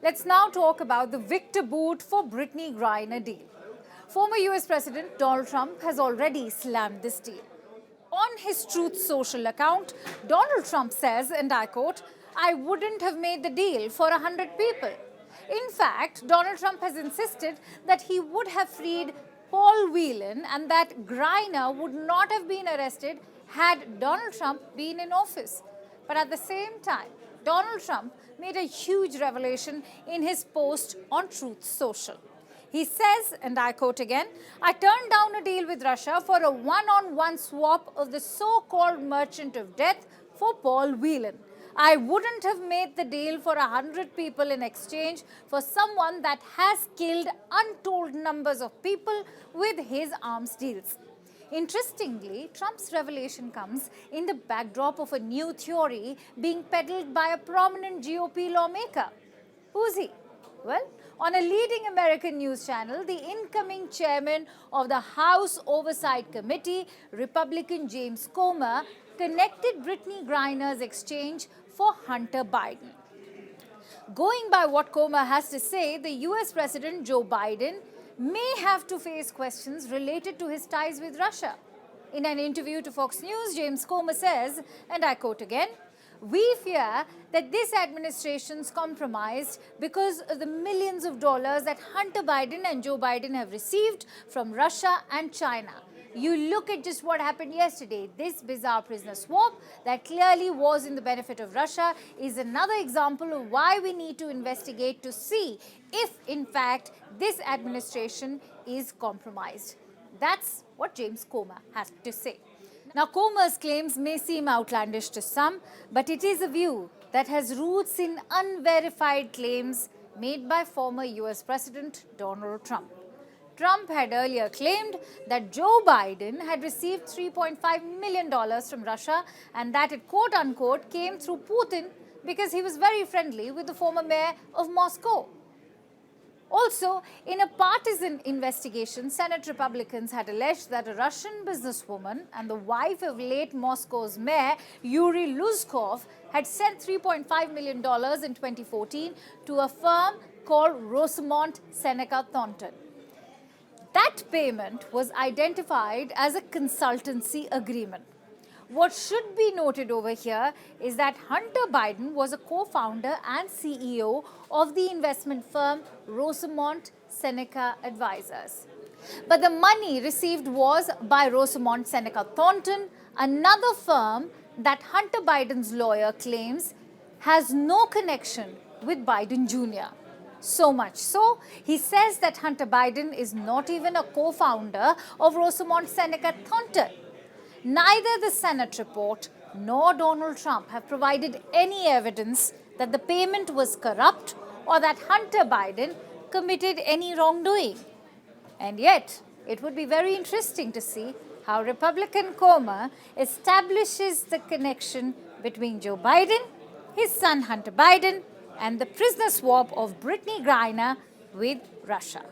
Let's now talk about the Victor boot for Brittany Griner deal. Former US President Donald Trump has already slammed this deal. On his Truth Social account, Donald Trump says, and I quote, "I wouldn't have made the deal for 100 people." In fact, Donald Trump has insisted that he would have freed Paul Whelan and that Griner would not have been arrested had Donald Trump been in office. But at the same time, Donald Trump made a huge revelation in his post on Truth Social. He says, and I quote again, "I turned down a deal with Russia for a one-on-one swap of the so-called merchant of death for Paul Whelan. I wouldn't have made the deal for 100 people in exchange for someone that has killed untold numbers of people with his arms deals." Interestingly, Trump's revelation comes in the backdrop of a new theory being peddled by a prominent GOP lawmaker. Who's he? Well, on a leading American news channel, the incoming chairman of the House Oversight Committee, Republican James Comer, connected Brittany Griner's exchange for Hunter Biden. Going by what Comer has to say, the US President Joe Biden may have to face questions related to his ties with Russia. In an interview to Fox News, James Comer says, and I quote again, "We fear that this administration's compromised because of the millions of dollars that Hunter Biden and Joe Biden have received from Russia and China. You look at just what happened yesterday. This bizarre prisoner swap that clearly was in the benefit of Russia is another example of why we need to investigate to see if, in fact, this administration is compromised." That's what James Comer has to say. Now, Comer's claims may seem outlandish to some, but it is a view that has roots in unverified claims made by former US President Donald Trump. Trump had earlier claimed that Joe Biden had received $3.5 million from Russia and that it quote-unquote came through Putin because he was very friendly with the former mayor of Moscow. Also, in a partisan investigation, Senate Republicans had alleged that a Russian businesswoman and the wife of late Moscow's mayor, Yuri Luzkov, had sent $3.5 million in 2014 to a firm called Rosemont Seneca Thornton. That payment was identified as a consultancy agreement. What should be noted over here is that Hunter Biden was a co-founder and CEO of the investment firm Rosemont Seneca Advisors. But the money received was by Rosemont Seneca Thornton, another firm that Hunter Biden's lawyer claims has no connection with Biden Jr. So much so, he says that Hunter Biden is not even a co-founder of Rosemont Seneca Thornton. Neither the Senate report nor Donald Trump have provided any evidence that the payment was corrupt or that Hunter Biden committed any wrongdoing. And yet, it would be very interesting to see how Republican Comer establishes the connection between Joe Biden, his son Hunter Biden, and the prisoner swap of Brittany Griner with Russia.